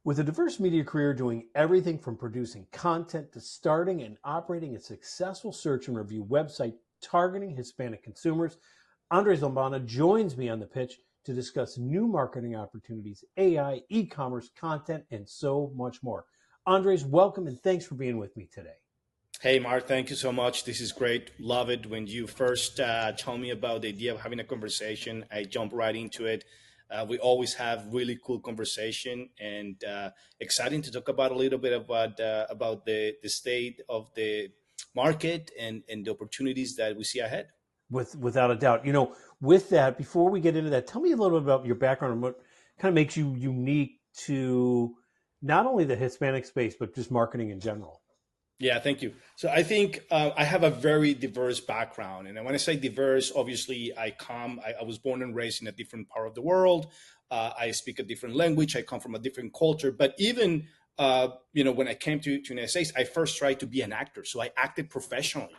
With a diverse media career doing everything from producing content to starting and operating a successful search and review website targeting Hispanic consumers, Andres Lombana joins me on the pitch to discuss new marketing opportunities, AI, e-commerce, content, and so much more. Andres, welcome and thanks for being with me today. Hey, Mark, thank you so much. This is great. Love it. When you first told me about the idea of having a conversation, I jumped right into it. We always have really cool conversation and exciting to talk about a little bit about the state of the market and the opportunities that we see ahead. Without a doubt. With that, before we get into that, tell me a little bit about your background and what kind of makes you unique to not only the Hispanic space, but just marketing in general. Yeah, thank you. So I think I have a very diverse background. And when I say diverse, obviously I was born and raised in a different part of the world. I speak a different language. I come from a different culture. But even, when I came to United States, I first tried to be an actor. So I acted professionally.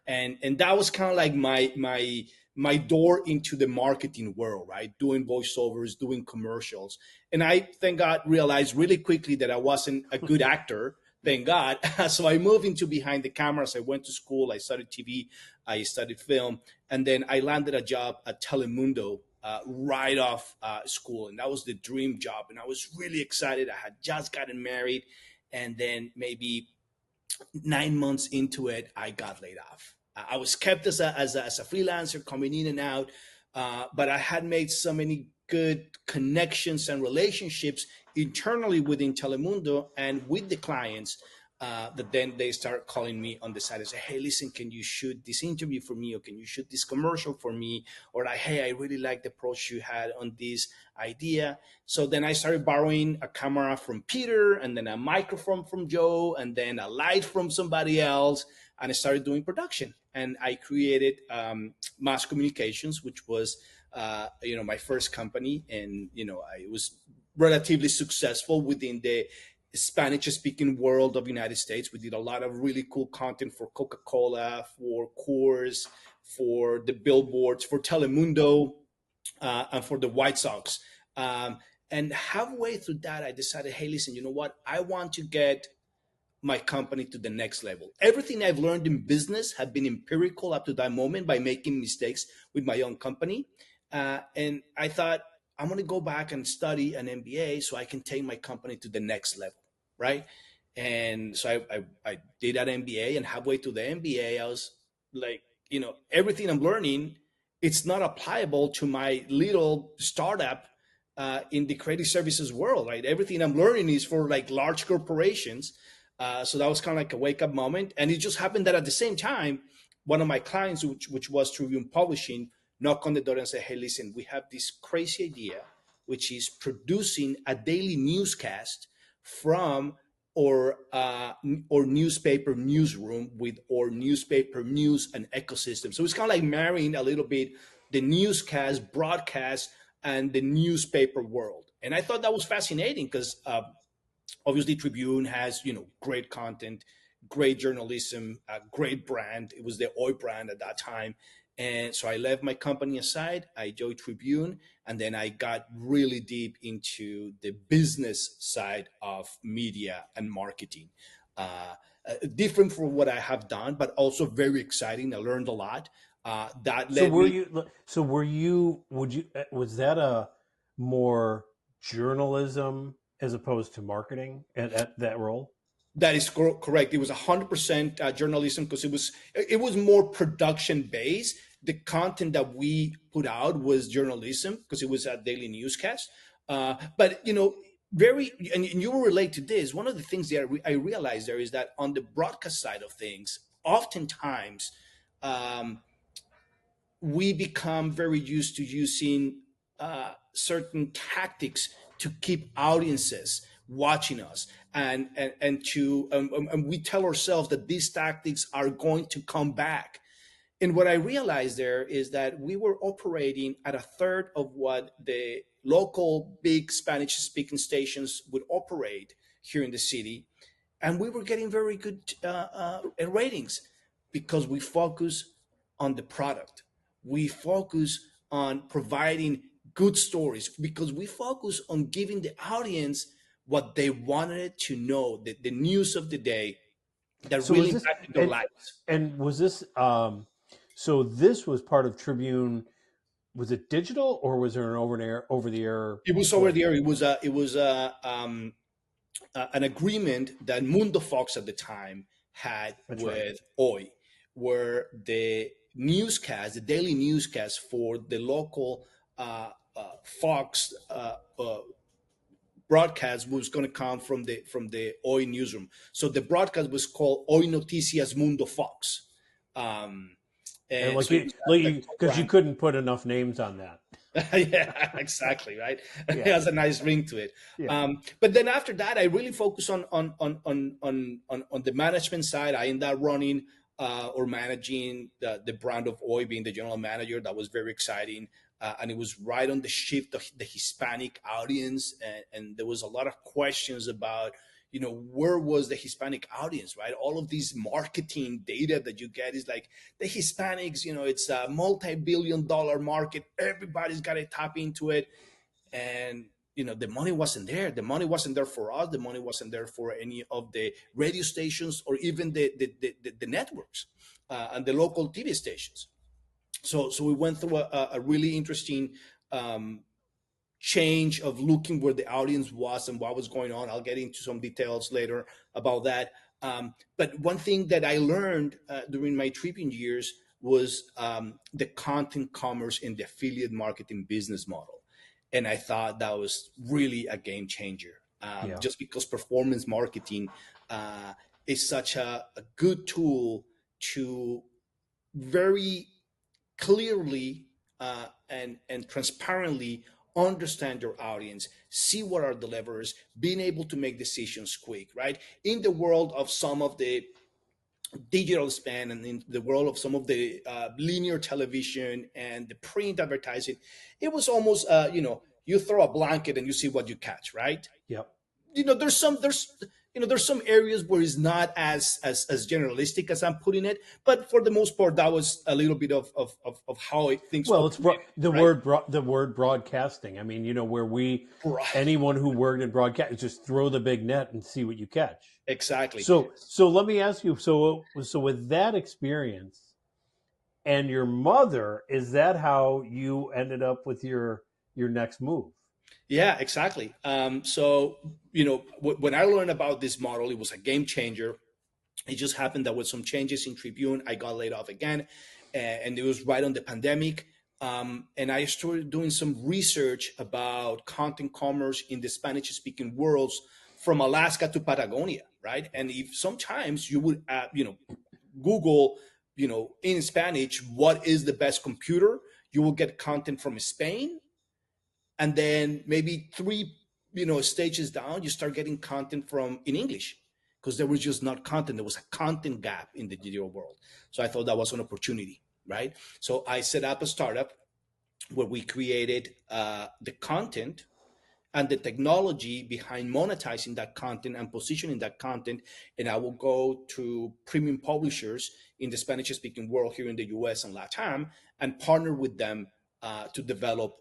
And that was kind of like my door into the marketing world, right? Doing voiceovers, doing commercials. And I, thank God, realized really quickly that I wasn't a good actor. Thank God. So I moved into behind the cameras. I went to school. I studied TV. I studied film. And then I landed a job at Telemundo right off school. And that was the dream job. And I was really excited. I had just gotten married. And then maybe 9 months into it, I got laid off. I was kept as a freelancer coming in and out. But I had made so many good connections and relationships internally within Telemundo and with the clients that then they start calling me on the side and say, hey, listen, can you shoot this interview for me? Or can you shoot this commercial for me? Or like, hey, I really like the approach you had on this idea. So then I started borrowing a camera from Peter and then a microphone from Joe and then a light from somebody else. And I started doing production. And I created Mass Communications, which was my first company. And, I was relatively successful within the Spanish-speaking world of United States. We did a lot of really cool content for Coca-Cola, for Coors, for the billboards, for Telemundo, and for the White Sox. And halfway through that, I decided, hey, listen, you know what? I want to get my company to the next level. Everything I've learned in business had been empirical up to that moment by making mistakes with my own company. And I thought, I'm going to go back and study an MBA so I can take my company to the next level, right? And so I did that MBA, and halfway through the MBA, I was like, everything I'm learning, it's not applicable to my little startup in the creative services world, right? Everything I'm learning is for like large corporations. So that was kind of like a wake up moment. And it just happened that at the same time, one of my clients, which was Tribune Publishing, knock on the door and say, hey, listen, we have this crazy idea, which is producing a daily newscast from our newspaper newsroom with our newspaper news and ecosystem. So it's kind of like marrying a little bit the newscast, broadcast, and the newspaper world. And I thought that was fascinating because obviously Tribune has, great content, great journalism, a great brand. It was the Oi brand at that time. And so I left my company aside, I joined Tribune, and then I got really deep into the business side of media and marketing. Different from what I have done, but also very exciting. I learned a lot. That So led were me. you? So were you? Would you? Was that a more journalism as opposed to marketing at that role? That is correct. It was 100% journalism because it was more production based. The content that we put out was journalism because it was a daily newscast. But very and you will relate to this. One of the things that I realized there is that on the broadcast side of things, oftentimes we become very used to using certain tactics to keep audiences watching us and we tell ourselves that these tactics are going to come back. And what I realized there is that we were operating at a third of what the local big Spanish speaking stations would operate here in the city, and we were getting very good ratings because we focus on the product. We focus on providing good stories because we focus on giving the audience what they wanted to know, the news of the day that So really was this impacted their lives. and was this so this was part of Tribune? Was it digital or was there an over the air It was over voice? there. It was an agreement that Mundo Fox at the time had That's right. with OI, where the newscast, the daily newscast for the local Fox broadcast was going to come from the OI newsroom. So the broadcast was called Hoy Noticias Mundo Fox, um, And and so it was that because you brand. couldn't put enough names on that. Yeah, exactly, right. It Yeah. has a nice ring to it. Yeah. But then after that, I really focused on the management side. I ended up running or managing the brand of OI, being the general manager. That was very exciting. And it was right on the shift of the Hispanic audience, and there was a lot of questions about, where was the Hispanic audience, right? All of these marketing data that you get is like the Hispanics, it's a multi-billion-dollar market. Everybody's got to tap into it, and the money wasn't there. The money wasn't there for us. The money wasn't there for any of the radio stations or even the networks and the local TV stations. So we went through a really interesting um, change of looking where the audience was and what was going on. I'll get into some details later about that. But one thing that I learned during my Tribune years was the content commerce and the affiliate marketing business model. And I thought that was really a game changer. Yeah. Just because performance marketing uh, is such a good tool to very clearly and transparently understand your audience, see what are the levers, being able to make decisions quick, right? In the world of some of the digital spend and in the world of some of the linear television and the print advertising, it was almost, you throw a blanket and you see what you catch, right? Yep. There's some areas where it's not as generalistic as I'm putting it, but for the most part that was a little bit of how things Well, operate, the right? the word broadcasting. I mean, where Right. anyone who worked in broadcast just throw the big net and see what you catch. Exactly. So let me ask you. So with that experience and your mother, is that how you ended up with your next move? Yeah, exactly. So when I learned about this model, it was a game changer. It just happened that with some changes in Tribune, I got laid off again, and it was right on the pandemic. And I started doing some research about content commerce in the Spanish-speaking worlds, from Alaska to Patagonia, right? And if sometimes you would, Google, in Spanish, what is the best computer, you will get content from Spain, and then maybe three stages down you start getting content from in English, because there was just not content. There was a content gap in the digital world. So I thought that was an opportunity, right? So I set up a startup where we created the content and the technology behind monetizing that content and positioning that content. And I will go to premium publishers in the Spanish speaking world here in the US and LATAM and partner with them to develop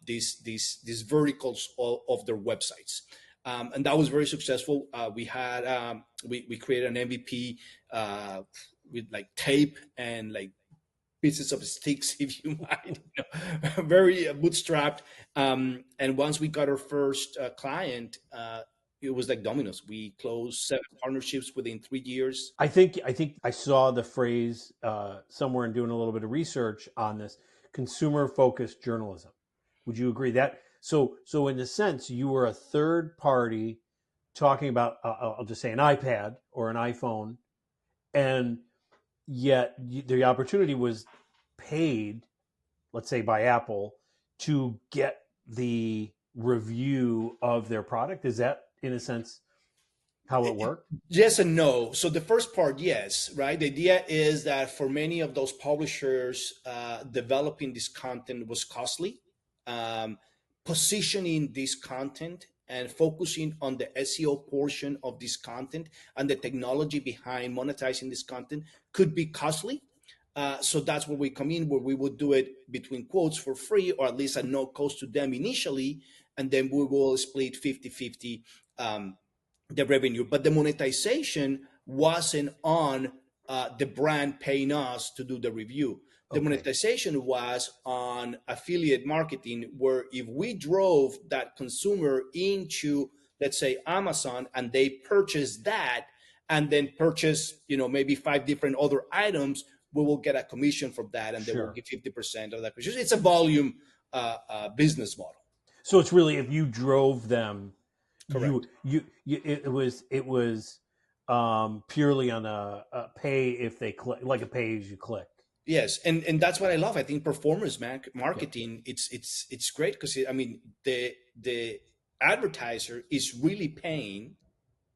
these verticals of their websites. And that was very successful. We created an MVP with like tape and like pieces of sticks, if you mind, very bootstrapped. And once we got our first client, it was like dominoes. We closed 7 partnerships within 3 years. I think I saw the phrase somewhere in doing a little bit of research on this: consumer focused journalism. Would you agree that? So in a sense, you were a third party talking about I'll just say an iPad or an iPhone, and yet the opportunity was paid, let's say by Apple, to get the review of their product. Is that in a sense how it worked? Yes and no. So the first part, yes, right? The idea is that for many of those publishers, developing this content was costly. Um, Positioning this content and focusing on the SEO portion of this content and the technology behind monetizing this content could be costly. So that's where we come in, where we would do it between quotes for free, or at least at no cost to them initially. And then we will split 50-50 um, the revenue, but the monetization wasn't on the brand paying us to do the review. The Okay. monetization was on affiliate marketing, where if we drove that consumer into, let's say, Amazon, and they purchase that and then purchase, maybe five different other items, we will get a commission from that, and they will Sure. give 50% of that commission. It's a volume business model. So it's really if you drove them, Correct. it was purely on a pay if they click, like a pay as you click. Yes, and that's what I love. I think performance Yep. marketing, it's great because I mean the advertiser is really paying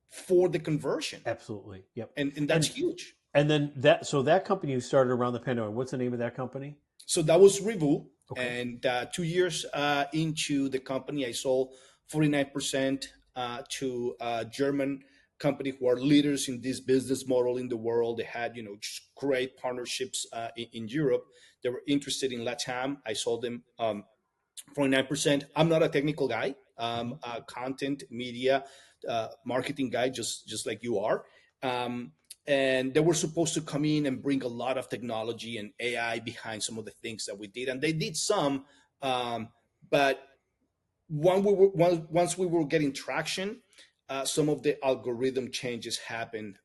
for the conversion, Absolutely. Yep. and that's And huge. and then that company you started around the pandemic. What's the name of that company? So that was Revoou, Okay. and 2 years into the company, I sold 49% to a German company who are leaders in this business model in the world. They had just great partnerships in Europe. They were interested in LATAM. I sold them 49%. I'm not a technical guy. Hmm. A content media marketing guy, just like you are. Um, and they were supposed to come in and bring a lot of technology and AI behind some of the things that we did, and they did some. But once we were getting traction, some of the algorithm changes happened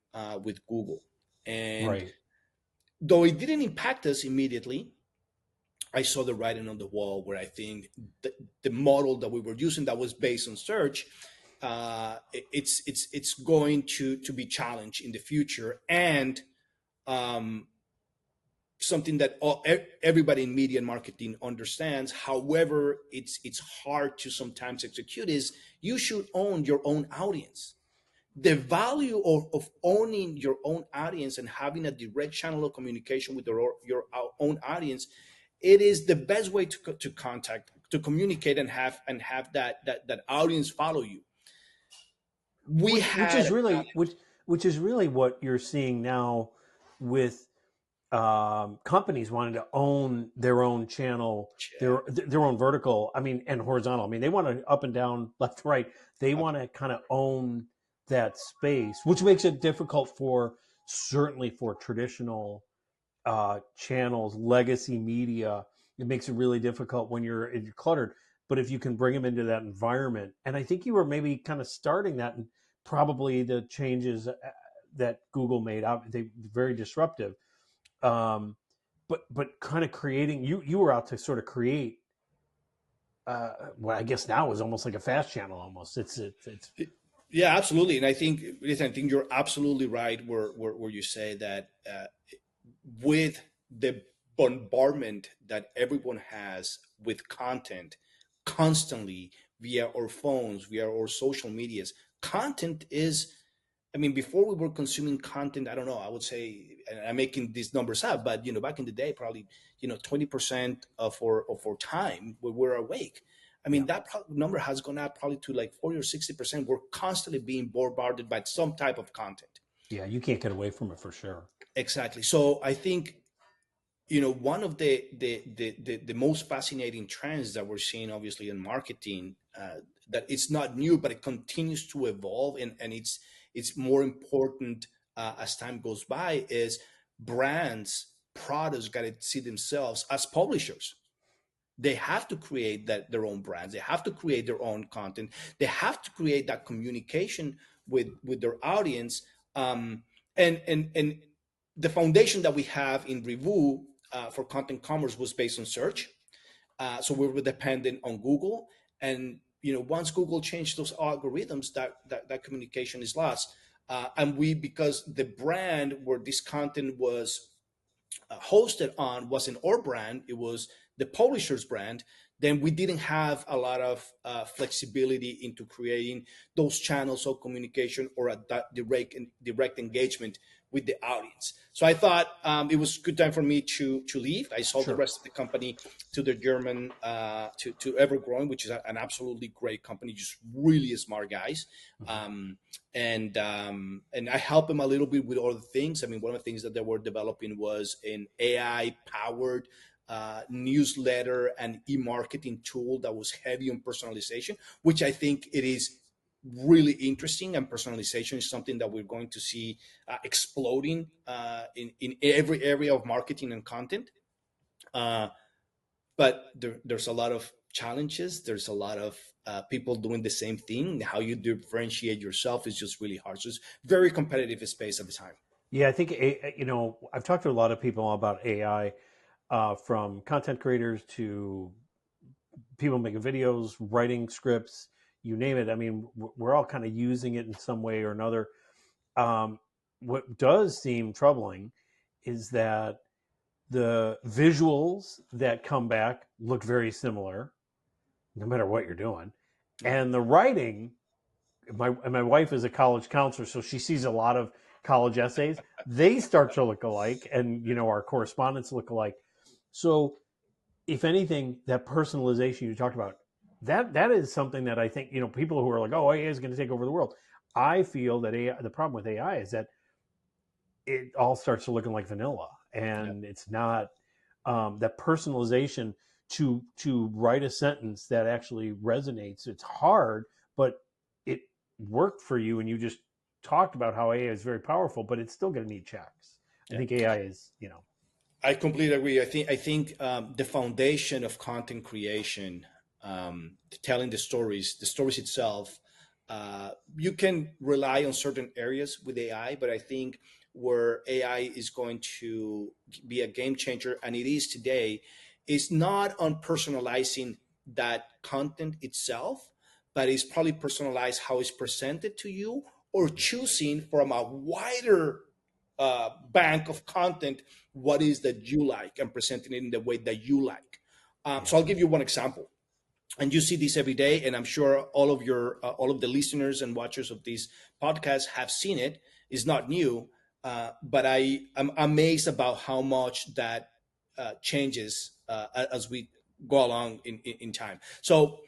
with Google, and Right. though it didn't impact us immediately, I saw the writing on the wall where I think the model that we were using that was based on search, it's going to be challenged in the future, and um, something that everybody in media and marketing understands. However, it's hard to sometimes execute. Is you should own your own audience. The value of owning your own audience and having a direct channel of communication with your own audience, it is the best way to contact, to communicate, and have that audience follow you. We Which had is a really challenge. which is really what you're seeing now with companies wanting to own their own channel, Yeah, their own vertical. I mean, and horizontal. I mean, they want to up and down, left, right. They want to kind of own that space, which makes it difficult for certainly for traditional channels, legacy media. It makes it really difficult when you're cluttered. But if you can bring them into that environment, and I think you were maybe kind of starting that, and probably the changes that Google made out, they very disruptive. Um, but kind of creating, you were out to sort of create. What I guess now is almost like a fast channel. Almost, it's yeah, absolutely. And I think, listen, I think you're absolutely right where you say that with the bombardment that everyone has with content constantly via our phones, via our social medias, content is, I mean, before we were consuming content, I don't know, I would say, and I'm making these numbers up, but back in the day, probably 20% of our time we were awake. I yeah, mean, that number has gone up probably to like 40 or 60%. We're constantly being bombarded by some type of content. yeah. You can't get away from it for sure. Exactly. So I think one of the most fascinating trends that we're seeing, obviously, in marketing, that it's not new, but it continues to evolve, and it's more important as time goes by, is brands, products got to see themselves as publishers. They have to create their own brands. They have to create their own content. They have to create that communication with their audience. And the foundation that we have in Revoou for content commerce was based on search. So we were dependent on Google, and once Google changed those algorithms, that communication is lost. And we, because the brand where this content was hosted on wasn't our brand, it was the publisher's brand, then we didn't have a lot of flexibility into creating those channels of communication or a direct engagement with the audience. So I thought it was a good time for me to leave. I sold the Sure. rest of the company to the German to Evergrowing, which is an absolutely great company, just really smart guys. Hmm. And I help them a little bit with other things. I mean, one of the things that they were developing was an AI powered newsletter and e-marketing tool that was heavy on personalization, which I think it is really interesting, and personalization is something that we're going to see exploding in every area of marketing and content. Uh, but there's a lot of challenges. There's a lot of people doing the same thing. How you differentiate yourself is just really hard. So it's very competitive space at the time. Yeah, I think I've talked to a lot of people about AI, from content creators to people making videos, writing scripts, you name it. I mean, we're all kind of using it in some way or another. What does seem troubling is that the visuals that come back look very similar, no matter what you're doing, Yeah. and the writing. My wife is a college counselor, so she sees a lot of college essays. They start to look alike, and our correspondence look alike. So if anything, that personalization you talked about, that is something that I think, people who are like, oh, AI is going to take over the world. I feel that the problem with AI is that it all starts to looking like vanilla, Yeah. and it's not, that personalization to write a sentence that actually resonates. It's hard, but it worked for you, and you just talked about how AI is very powerful, but it's still going to need checks. I Yeah. think AI is, I completely agree. I think the foundation of content creation, telling the stories itself, you can rely on certain areas with AI, but I think where AI is going to be a game changer, and it is today, is not on personalizing that content itself, but it's probably personalized how it's presented to you, or choosing from a wider bank of content what is that you like and presenting it in the way that you like. yeah, So I'll give you one example, and you see this every day, and I'm sure all of the listeners and watchers of this podcast have seen it. It's not new, but I'm amazed about how much that changes as we go along in time. So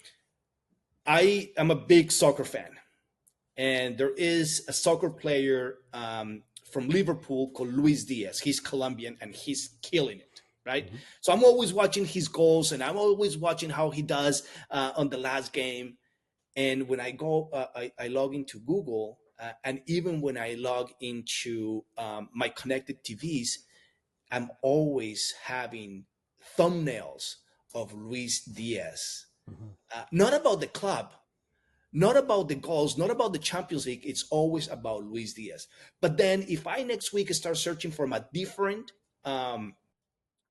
I am a big soccer fan, and there is a soccer player from Liverpool called Luis Diaz. He's Colombian and he's killing it, right? mm-hmm. So I'm always watching his goals, and I'm always watching how he does on the last game. And when I go, I log into Google, and even when I log into my connected TVs, I'm always having thumbnails of Luis Diaz, Mm-hmm. not about the club, not about the goals, not about the Champions League. It's always about Luis Diaz. But then if I next week start searching for a different um,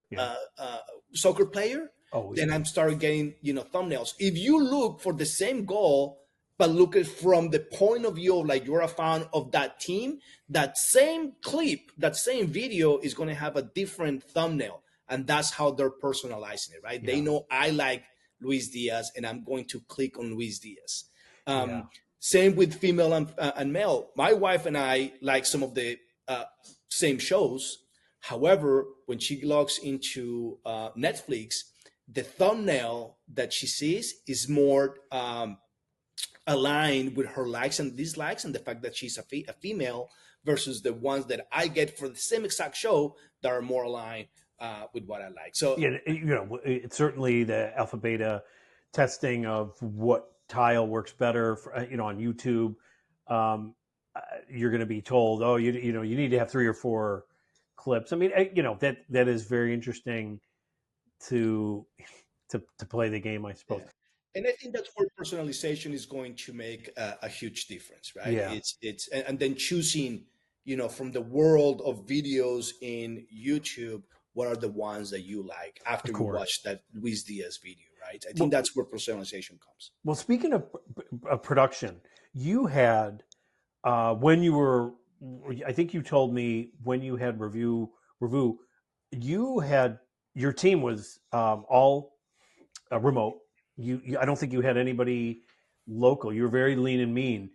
Yeah. uh, uh, soccer player, Oh then yeah. I'm starting getting thumbnails. If you look for the same goal, but look at from the point of view of like you're a fan of that team, that same clip, that same video is going to have a different thumbnail, and that's how they're personalizing it, right? They Yeah. know I like Luis Diaz, and I'm going to click on Luis Diaz. Yeah. Um, Same with female and male. My wife and I like some of the same shows. However, when she logs into Netflix, the thumbnail that she sees is more aligned with her likes and dislikes, and the fact that she's a female versus the ones that I get for the same exact show that are more aligned with what I like. So Yeah. It's certainly the alpha beta testing of what tile works better for, on YouTube. Um, uh, you're going to be told, oh, you need to have 3 or 4 clips. I mean, that is very interesting to to play the game, I suppose. yeah, and I think that's where personalization is going to make a huge difference, right? Yeah, It's and then choosing, from the world of videos in YouTube, what are the ones that you like after of you course. watch that Luis Diaz video, right? I think Well, that's where personalization comes. well, speaking of production, you had, when you were, I think you told me when you had review, you had, your team was, all remote. I don't think you had anybody local. You were very lean and mean.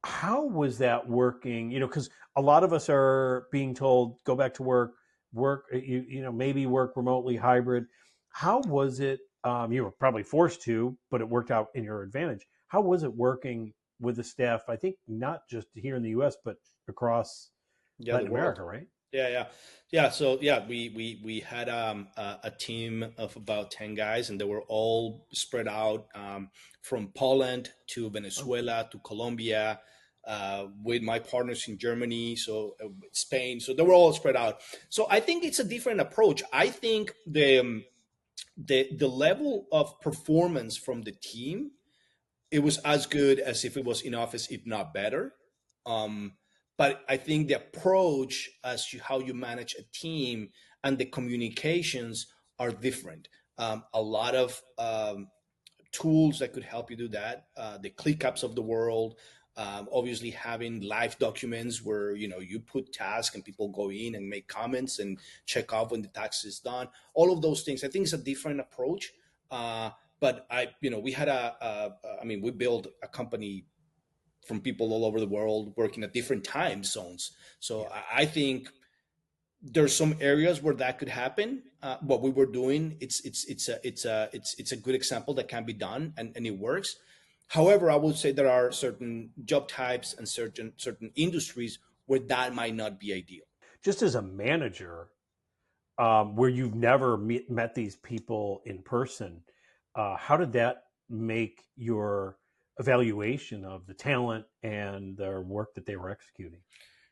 How was that working? Because a lot of us are being told, go back to work, maybe work remotely, hybrid. How was it? You were probably forced to, but it worked out in your advantage. How was it working with the staff? I think not just here in the U.S., but across Yeah, the Latin world. America, right? Yeah. So yeah, we had a team of about 10 guys, and they were all spread out from Poland to Oh, Venezuela to Colombia, with my partners in Germany, so Spain. So they were all spread out. So I think it's a different approach. I think the level of performance from the team, it was as good as if it was in office, if not better. Um, but I think the approach as to how you manage a team and the communications are different. A lot of tools that could help you do that. The ClickUps of the world, obviously having live documents where you put tasks and people go in and make comments and check off when the task is done. All of those things, I think, is a different approach. Uh, but we had we built a company from people all over the world working at different time zones. So yeah. I think there's some areas where that could happen. What we were doing, it's a good example that can be done, and it works. However, I would say there are certain job types and certain industries where that might not be ideal. Just as a manager, where you've never met these people in person, how did that make your evaluation of the talent and their work that they were executing?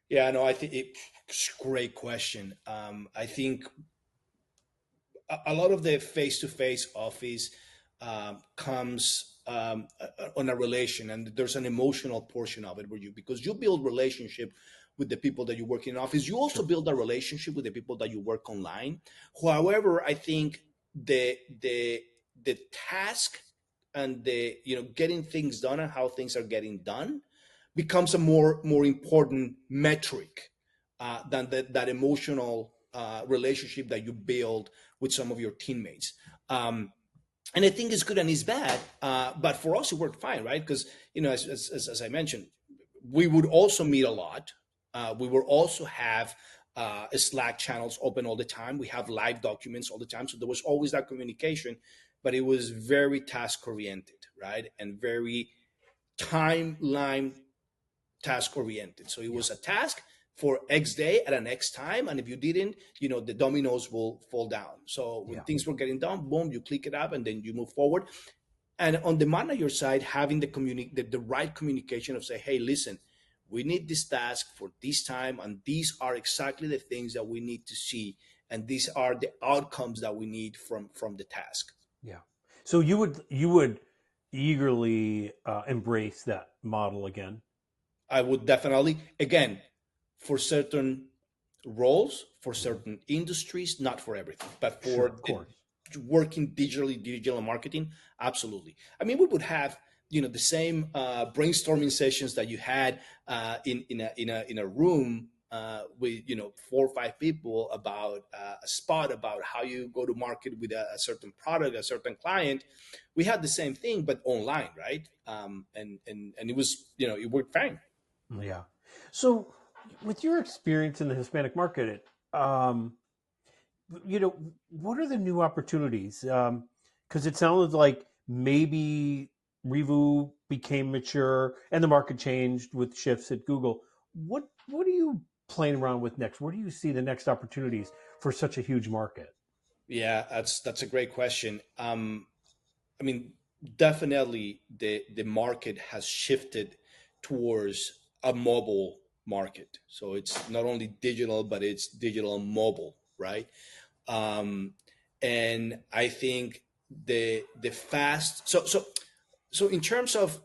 Yeah, no, I think it's a great question. I think a lot of the face-to-face office comes on a relation, and there's an emotional portion of it where because you build relationship with the people that you work in office, you also Sure. build a relationship with the people that you work online. However, I think the task and the getting things done and how things are getting done becomes a more important metric than that emotional relationship that you build with some of your teammates. And I think it's good and it's bad, but for us it worked fine, right? Because as I mentioned, we would also meet a lot. We would also have Slack channels open all the time. We have live documents all the time, so there was always that communication. But it was very task oriented, right, and very timeline task oriented. So it Yeah. was a task for X day at an X time. And if you didn't, the dominoes will fall down. So when Yeah. things were getting done, boom, you click it up and then you move forward. And on the manager side, having the right communication of say, hey, listen, we need this task for this time, and these are exactly the things that we need to see, and these are the outcomes that we need from the task. Yeah. So you would eagerly embrace that model again. I would definitely, again, for certain roles, for Mhm. certain industries, not for everything, but Sure, for of the course. working digitally, digital marketing, absolutely. I mean, we would have the same brainstorming sessions that you had in a room with 4 or 5 people about a spot, about how you go to market with a certain product, a certain client. We had the same thing, but online, right? And it was it worked fine. Yeah. So, with your experience in the Hispanic market, um, you know, what are the new opportunities? Because it sounded like maybe Revoou became mature and the market changed with shifts at Google. What are you playing around with next? Where do you see the next opportunities for such a huge market? Yeah, that's a great question. I mean, definitely the market has shifted towards a mobile market. So it's not only digital, but it's digital and mobile, right? Um, and I think the fast so in terms of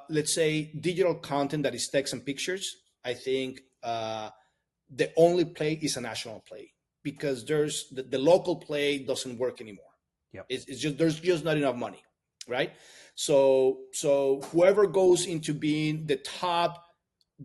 let's say digital content that is text and pictures, I think the only play is a national play, because there's the local play doesn't work anymore. Yep. It's just there's just not enough money, right? So whoever goes into being the top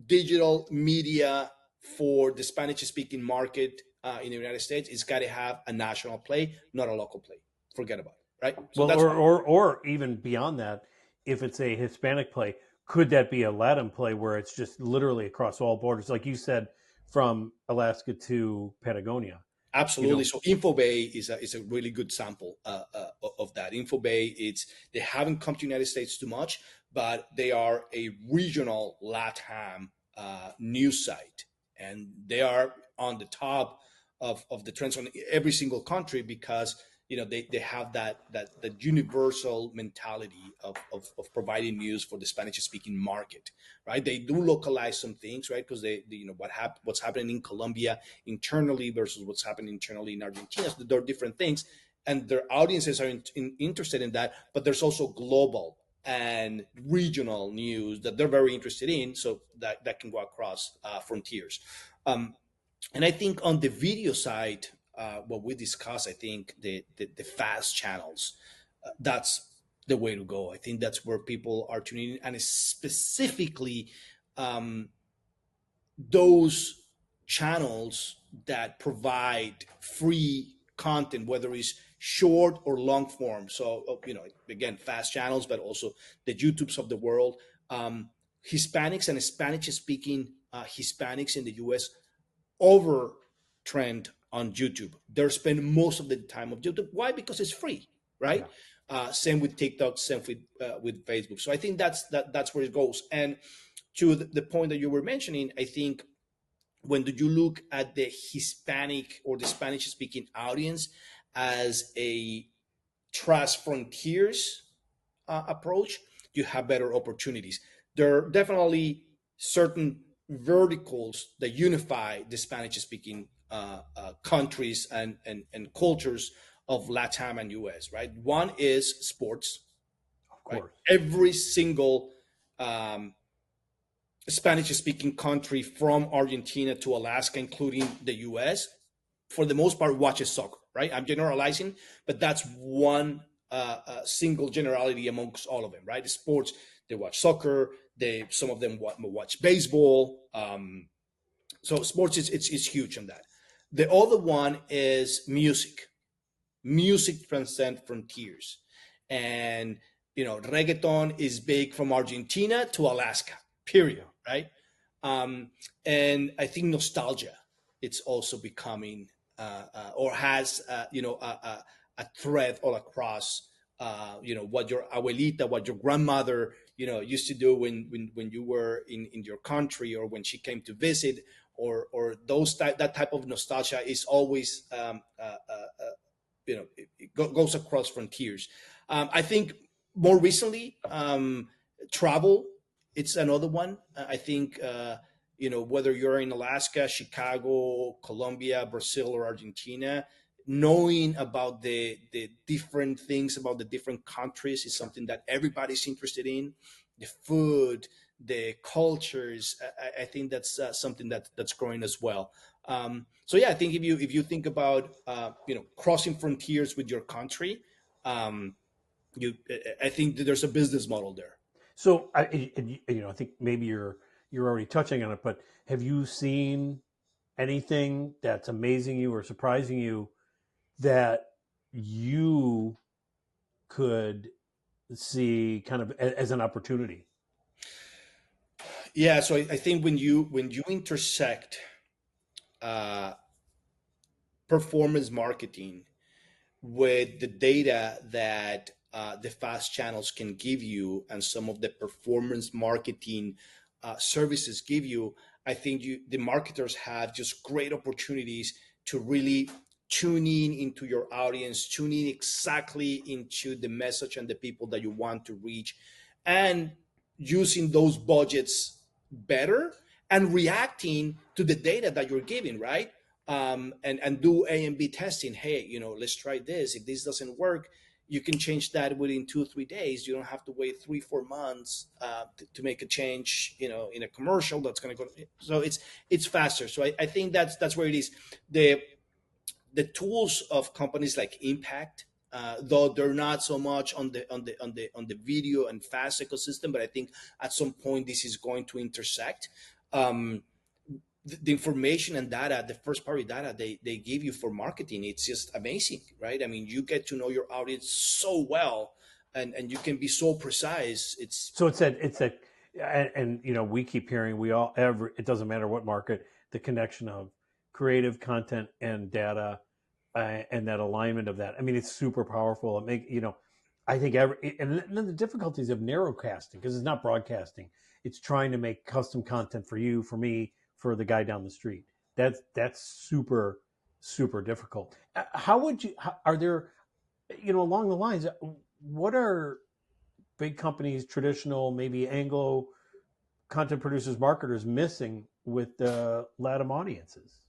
digital media for the Spanish speaking market in the United States, it's got to have a national play, not a local play. Forget about it, right? So Well, that's one. or even beyond that, if it's a Hispanic play, could that be a Latin play where it's just literally across all borders, like you said, from Alaska to Patagonia? You Absolutely. know, So InfoBay is a really good sample of that. InfoBay, they haven't come to the United States too much, but they are a regional LATAM news site. and they are on the top of the trends on every single country because they have that universal mentality of providing news for the Spanish speaking market, right? They do localize some things, right? Because they what's happening in Colombia internally versus what's happening internally in Argentina. So there are different things, and their audiences are interested in that. But there's also global and regional news that they're very interested in, so that can go across frontiers. Um, and I think on the video side, what we discussed, I think the fast channels, that's the way to go. I think that's where people are tuning in, and specifically um, those channels that provide free content, whether it's short or long form. So, again, fast channels, but also the YouTubes of the world. Hispanics and Spanish speaking Hispanics in the US over trend on YouTube. They're spending most of the time on YouTube. Why? Because it's free, right? Yeah. Same with TikTok, same with Facebook. So I think that's where it goes. And to the point that you were mentioning, I think when you look at the Hispanic or the Spanish speaking audience as a trust frontiers approach, you have better opportunities. There are definitely certain verticals that unify the Spanish speaking countries and cultures of Latam and US, right? One is sports, Of right? course. Every single um, Spanish speaking country from Argentina to Alaska, including the US, for the most part, watches soccer, right? I'm generalizing, but that's one single generality amongst all of them, right? The sports, they watch soccer, some of them watch baseball. So sports is huge on that. The other one is music. Music transcends frontiers. And, reggaeton is big from Argentina to Alaska, period, Yeah. right? And I think nostalgia, it's also becoming, or has, a thread all across, what your abuelita, what your grandmother, used to do when you were in your country, or when she came to visit, or that type of nostalgia is always it goes across frontiers. I think more recently, travel, it's another one. I think whether you're in Alaska, Chicago, Colombia, Brazil, or Argentina, knowing about the different things about the different countries is something that everybody's interested in. The food, the cultures, I think that's something that's growing as well. So yeah, I think if you think about crossing frontiers with your country, um, I think that there's a business model there. So I think maybe you're already touching on it, but have you seen anything that's amazing you or surprising you that you could see kind of as an opportunity? Yeah, so I think when you intersect uh, performance marketing with the data that the fast channels can give you and some of the performance marketing services give you, I think the marketers have just great opportunities to really tune in into your audience, tune in exactly into the message and the people that you want to reach, and using those budgets better and reacting to the data that you're giving, right? And do A and B testing. Hey, let's try this. If this doesn't work, you can change that within 2 or 3 days. You don't have to wait 3 4 months to make a change. In a commercial that's going to go. So it's faster. So I think that's where it is. The tools of companies like Impact, though they're not so much on the video and fast ecosystem, but I think at some point this is going to intersect. Um, the information and data, the first party data they give you for marketing, it's just amazing, right? I mean, you get to know your audience so well, and you can be so precise. It's So it's that, and we keep hearing it doesn't matter what market, the connection of creative content and data, and that alignment of that. I mean, it's super powerful. I think and then the difficulties of narrowcasting because it's not broadcasting. It's trying to make custom content for you, for me, for the guy down the street. That's super super difficult. How would you? Are there, along the lines? What are big companies, traditional, maybe Anglo content producers, marketers missing with the LATAM audiences?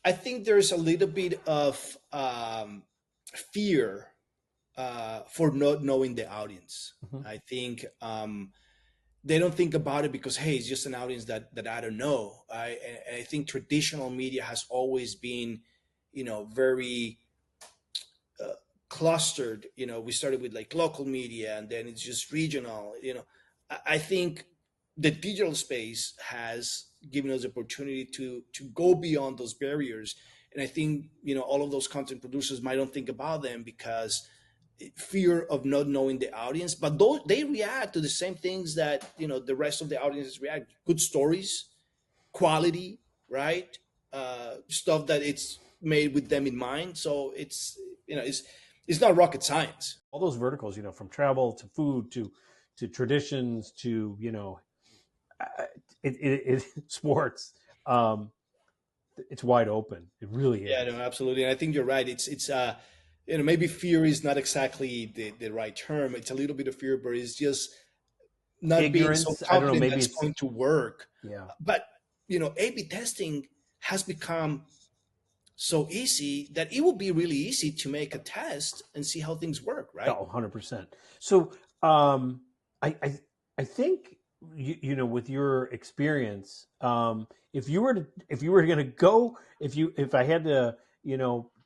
I think there's a little bit of fear for not knowing the audience. Mhm. I think they don't think about it because, hey, it's just an audience that I don't know. I think traditional media has always been, very uh, clustered. We started with like local media, and then it's just regional. I think the digital space has given us the opportunity to go beyond those barriers. And I think all of those content producers might not think about them because fear of not knowing the audience, but they react to the same things that the rest of the audiences react. Good stories, quality, right? Stuff that it's made with them in mind. So it's not rocket science. All those verticals, from travel to food to traditions to sports. Um, it's wide open. It really Yeah, is. no, absolutely. And I think you're right. It's maybe fear is not exactly the right term. It's a little bit of fear, but it's just not being so Ignorance. I don't know. confident Maybe that's it's going to work. yeah. But A/B testing has become so easy that it will be really easy to make a test and see how things work, right? Oh, 100%. So, um, I think with your experience, if you were going to go, if I had to,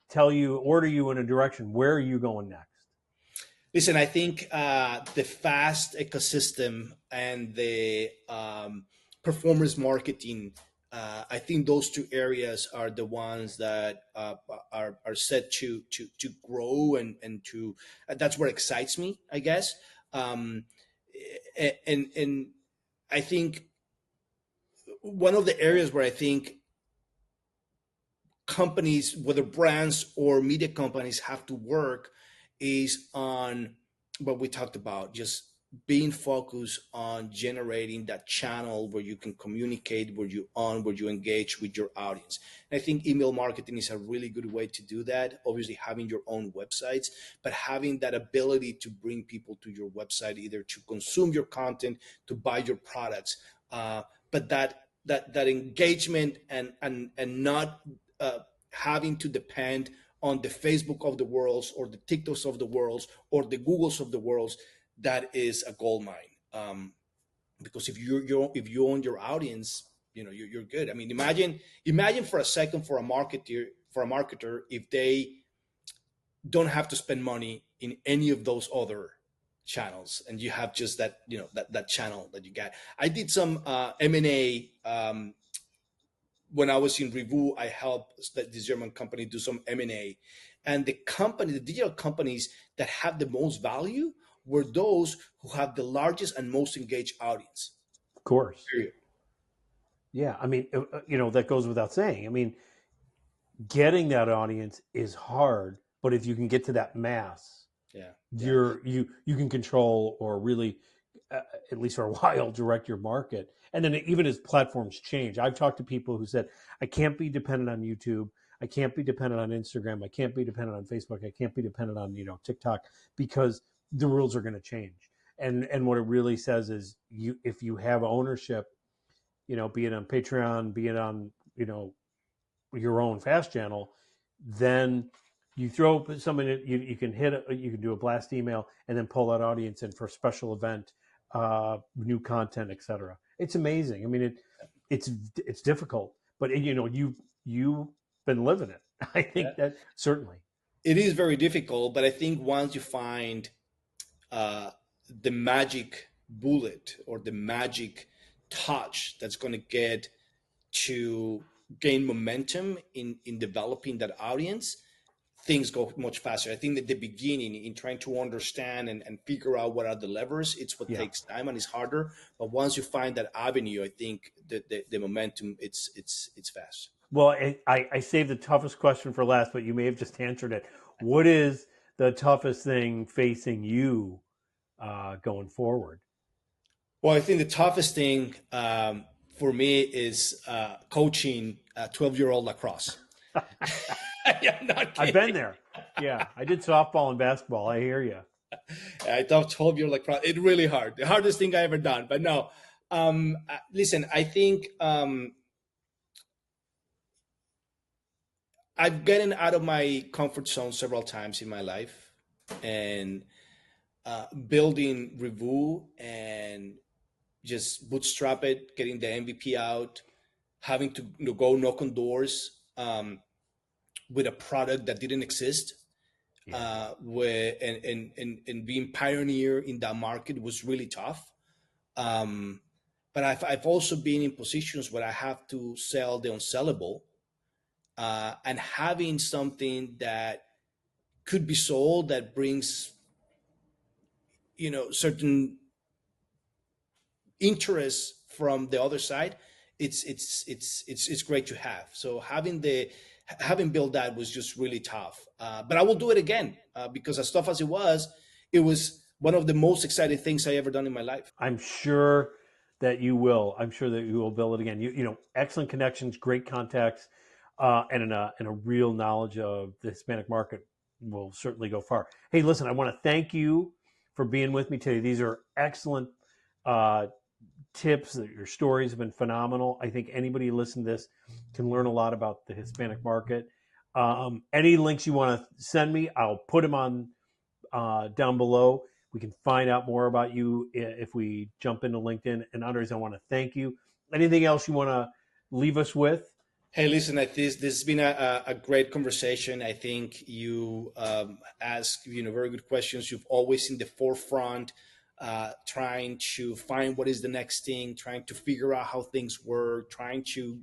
tell you, order you in a direction, where are you going next? Listen, I think the fast ecosystem and the performance marketing, I think those two areas are the ones that are set to grow and to that's what excites me, I guess. Um, and I think one of the areas where I think companies, whether brands or media companies, have to work is on what we talked about, just being focused on generating that channel where you can communicate, where you engage with your audience. And I think email marketing is a really good way to do that. Obviously, having your own websites, but having that ability to bring people to your website, either to consume your content, to buy your products, but that engagement and not uh, having to depend on the Facebook of the world or the TikToks of the world or the Googles of the world, that is a gold mine. Because if you own your audience, you're good. I mean, imagine for a second for a marketer if they don't have to spend money in any of those other channels, and you have just that channel that you got. I did some M&A when I was in Revoou. I helped this German company do some M&A, and the digital companies that have the most value were those who have the largest and most engaged audience. Of course. Period. Yeah. I mean, that goes without saying. I mean, getting that audience is hard, but if you can get to that mass, Yeah, yeah, you can control, or really, at least for a while, direct your market. And then even as platforms change, I've talked to people who said, I can't be dependent on YouTube, I can't be dependent on Instagram, I can't be dependent on Facebook, I can't be dependent on TikTok, because the rules are going to change. And what it really says is, if you have ownership, be it on Patreon, be it on your own fast channel, then you throw something that you can you can do a blast email and then pull that audience in for a special event, new content, etc. It's amazing. I mean, it's difficult, but you've been living it. I yeah. think that certainly. It is very difficult, but I think once you find uh, the magic bullet or the magic touch that's going to get to gain momentum in developing that audience, things go much faster. I think that the beginning in trying to understand and figure out what are the levers, it's what Yeah. takes time and it's harder. But once you find that avenue, I think that the momentum, it's fast. Well, I saved the toughest question for last, but you may have just answered it. What is the toughest thing facing you going forward? Well, I think the toughest thing for me is coaching 12-year-old lacrosse. I'm not I've been kidding. there. Yeah, I did softball and basketball. I hear you. I thought 12-year-old lacrosse. It's really hard. The hardest thing I ever done. But no, listen, I think I've gotten out of my comfort zone several times in my life, and building Revoou and just bootstrap it, getting the MVP out, having to go knock on doors with a product that didn't exist, Yeah. where and being pioneer in that market was really tough. Um, but I've also been in positions where I have to sell the unsellable, and having something that could be sold that brings certain interest from the other side. It's great to have. So having built that was just really tough. But I will do it again, because as tough as it was one of the most exciting things I ever done in my life. I'm sure that you will. I'm sure that you will build it again. Excellent connections, great contacts, and a real knowledge of the Hispanic market will certainly go far. Hey, listen, I want to thank you for being with me today. These are excellent uh, tips. Your stories have been phenomenal. I think anybody who listens to this can learn a lot about the Hispanic market. Any links you want to send me, I'll put them on down below. We can find out more about you if we jump into LinkedIn. And Andres, I want to thank you. Anything else you want to leave us with? Hey, listen, this has been a great conversation. I think you ask very good questions. You've always in the forefront, trying to find what is the next thing, trying to figure out how things work, trying to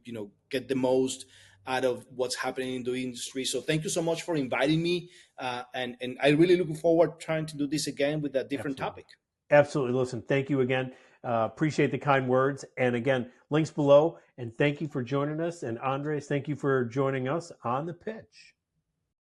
get the most out of what's happening in the industry. So thank you so much for inviting me, and I really looking forward trying to do this again with a different Absolutely. topic. Absolutely. Listen, thank you again. Appreciate the kind words. And again, links below. And thank you for joining us. And Andres, thank you for joining us on the pitch.